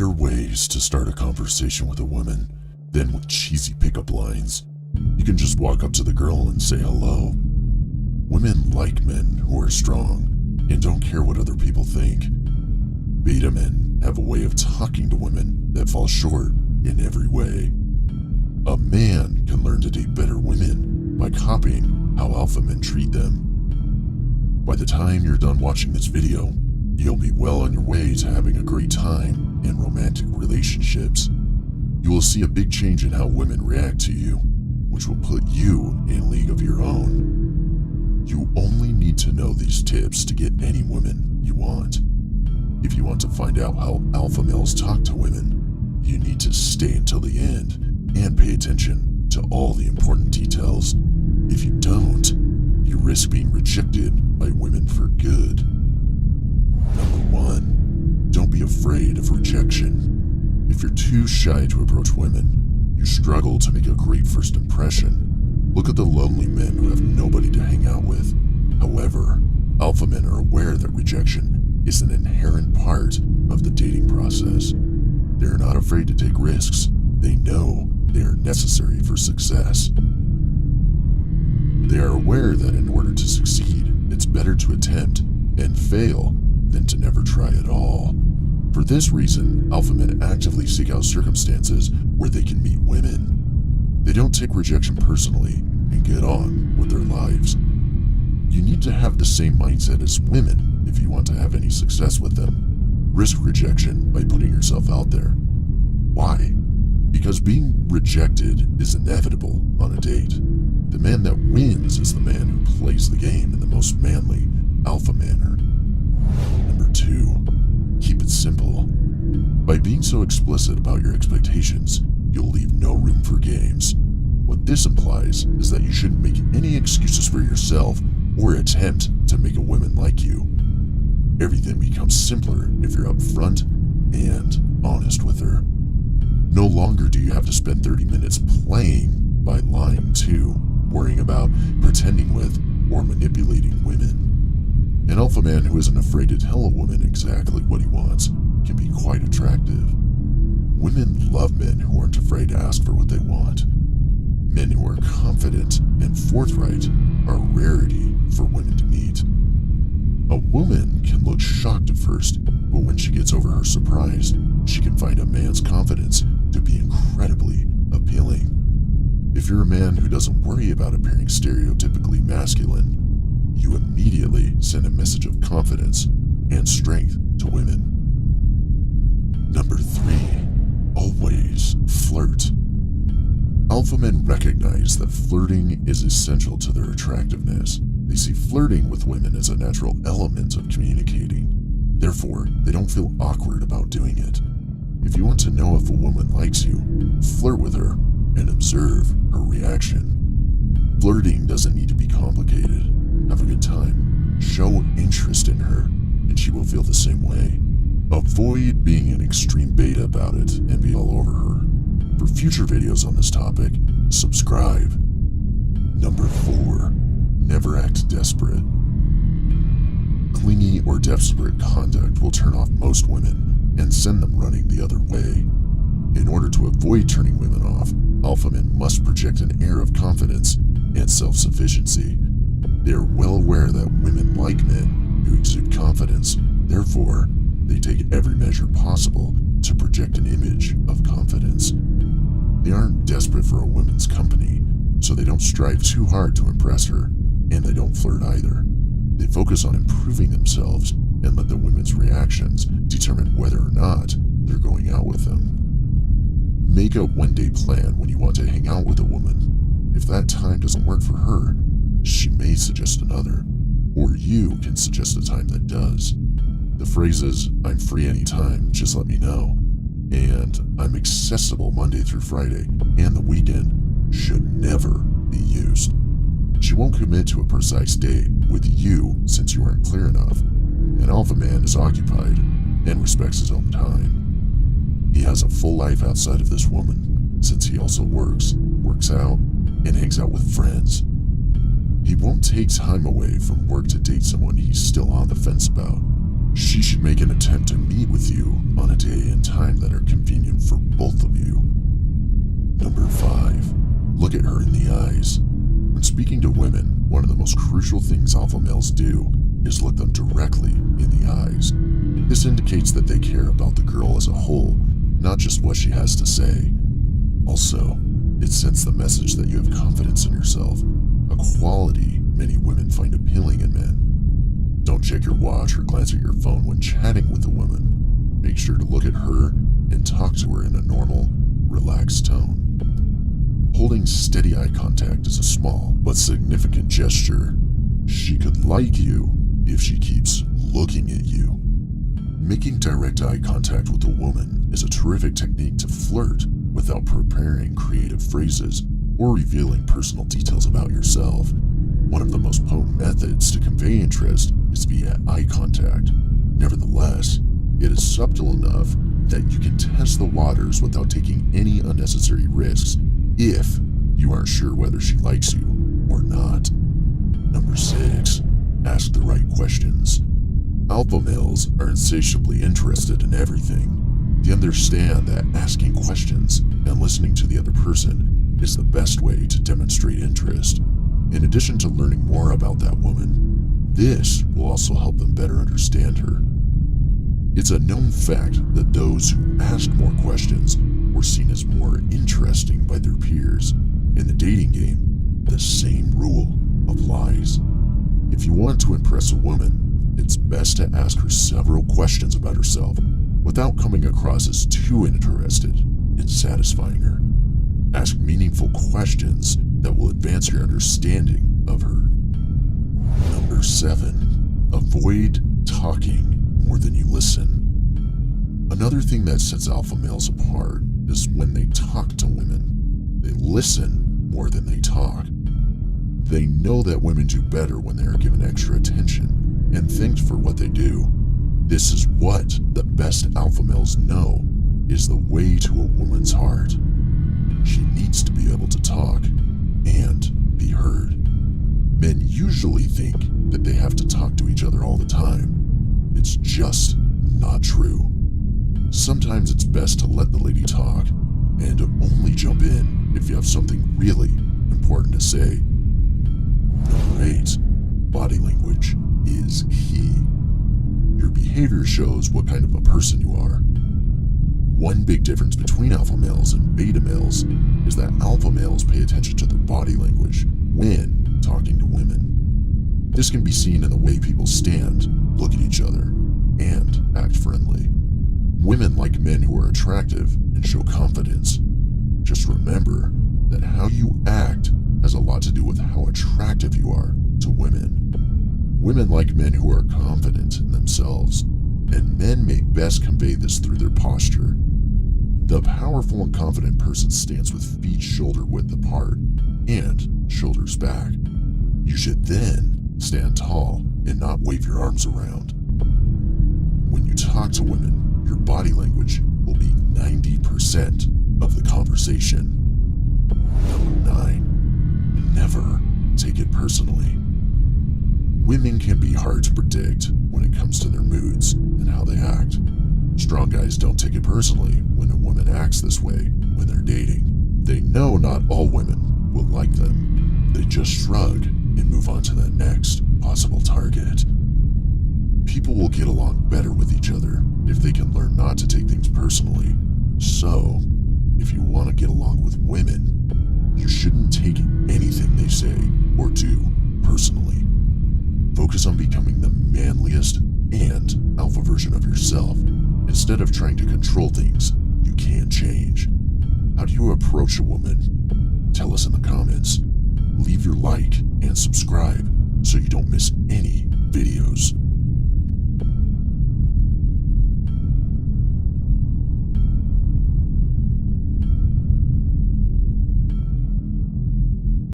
better ways to start a conversation with a woman than with cheesy pickup lines. You can just walk up to the girl and say hello. Women like men who are strong and don't care what other people think. Beta men have a way of talking to women that falls short in every way. A man can learn to date better women by copying how alpha men treat them. By the time you're done watching this video, you'll be well on your way to having a great time in romantic relationships. You will see a big change in how women react to you, which will put you in a league of your own. You only need to know these tips to get any woman you want. If you want to find out how alpha males talk to women, you need to stay until the end and pay attention to all the important details. If you don't, you risk being rejected by women for good. Number 1, don't be afraid of rejection. If you're too shy to approach women, you struggle to make a great first impression. Look at the lonely men who have nobody to hang out with. However, alpha men are aware that rejection is an inherent part of the dating process. They're not afraid to take risks. They know they are necessary for success. They are aware that in order to succeed, it's better to attempt and fail than to never try at all. For this reason, alpha men actively seek out circumstances where they can meet women. They don't take rejection personally and get on with their lives. You need to have the same mindset as women if you want to have any success with them. Risk rejection by putting yourself out there. Why? Because being rejected is inevitable on a date. The man that wins is the man who plays the game in the most manly, alpha manner. Number 2, keep it simple. By being so explicit about your expectations, you'll leave no room for games. What this implies is that you shouldn't make any excuses for yourself or attempt to make a woman like you. Everything becomes simpler if you're upfront and honest with her. No longer do you have to spend 30 minutes playing by lying to, worrying about, pretending with, or manipulating women. An alpha man who isn't afraid to tell a woman exactly what he wants can be quite attractive. Women love men who aren't afraid to ask for what they want. Men who are confident and forthright are a rarity for women to meet. A woman can look shocked at first, but when she gets over her surprise, she can find a man's confidence to be incredibly appealing. If you're a man who doesn't worry about appearing stereotypically masculine, you immediately send a message of confidence and strength to women. Number 3, always flirt. Alpha men recognize that flirting is essential to their attractiveness. They see flirting with women as a natural element of communicating. Therefore, they don't feel awkward about doing it. If you want to know if a woman likes you, flirt with her and observe her reaction. Flirting doesn't need to be complicated. Have a good time. Show interest in her, and she will feel the same way. Avoid being an extreme beta about it and be all over her. For future videos on this topic, subscribe. Number 4, never act desperate. Clingy or desperate conduct will turn off most women and send them running the other way. In order to avoid turning women off, alpha men must project an air of confidence and self-sufficiency. They are well aware that women like men who exude confidence. Therefore, they take every measure possible to project an image of confidence. They aren't desperate for a woman's company, so they don't strive too hard to impress her, and they don't flirt either. They focus on improving themselves and let the women's reactions determine whether or not they're going out with them. Make a one-day plan when you want to hang out with a woman. If that time doesn't work for her, she may suggest another, or you can suggest a time that does. The phrases, "I'm free anytime, just let me know," and "I'm accessible Monday through Friday and the weekend" should never be used. She won't commit to a precise date with you since you aren't clear enough. An alpha man is occupied and respects his own time. He has a full life outside of this woman, since he also works out, and hangs out with friends. He won't take time away from work to date someone he's still on the fence about. She should make an attempt to meet with you on a day and time that are Talking to women, one of the most crucial things alpha males do is look them directly in the eyes. This indicates that they care about the girl as a whole, not just what she has to say. Also, it sends the message that you have confidence in yourself, a quality many women find appealing in men. Don't check your watch or glance at your phone when chatting with a woman. Make sure to look at her and talk to her in a normal, relaxed tone. Holding steady eye contact is a small but significant gesture. She could like you if she keeps looking at you. Making direct eye contact with a woman is a terrific technique to flirt without preparing creative phrases or revealing personal details about yourself. One of the most potent methods to convey interest is via eye contact. Nevertheless, it is subtle enough that you can test the waters without taking any unnecessary risks if you aren't sure whether she likes you or not. Number 6. Ask the right questions. Alpha males are insatiably interested in everything. They understand that asking questions and listening to the other person is the best way to demonstrate interest. In addition to learning more about that woman, this will also help them better understand her. It's a known fact that those who asked more questions were seen as more interesting by their peers. In the dating game, the same rule applies. If you want to impress a woman, it's best to ask her several questions about herself without coming across as too interested in satisfying her. Ask meaningful questions that will advance your understanding of her. Number 7. Avoid talking more than you listen. Another thing that sets alpha males apart is when they talk to women. They listen more than they talk. They know that women do better when they are given extra attention and thanked for what they do. This is what the best alpha males know is the way to a woman's heart. She needs to be able to talk and be heard. Men usually think that they have to talk to each other all the time. It's just not true. Sometimes it's best to let the lady talk and to only jump in if you have something really important to say. Number 8. Body language is key. Your behavior shows what kind of a person you are. One big difference between alpha males and beta males is that alpha males pay attention to their body language when talking to women. This can be seen in the way people stand, look at each other, and act friendly. Women like men who are attractive and show confidence. Just remember that how you act has a lot to do with how attractive you are to women. Women like men who are confident in themselves, and men may best convey this through their posture. The powerful and confident person stands with feet shoulder width apart and shoulders back. You should then stand tall and not wave your arms around. When you talk to women, your body language will be 90% of the conversation. Number 9. Never take it personally. Women can be hard to predict when it comes to their moods and how they act. Strong guys don't take it personally when a woman acts this way when they're dating. They know not all women will like them. They just shrug and move on to the next possible target. People will get along better with each other if they can learn not to take things personally. So, if you want to get along with women, you shouldn't take anything they say or do personally. Focus on becoming the manliest and alpha version of yourself instead of trying to control things you can't change. How do you approach a woman? Tell us in the comments. Leave your like and subscribe so you don't miss any videos.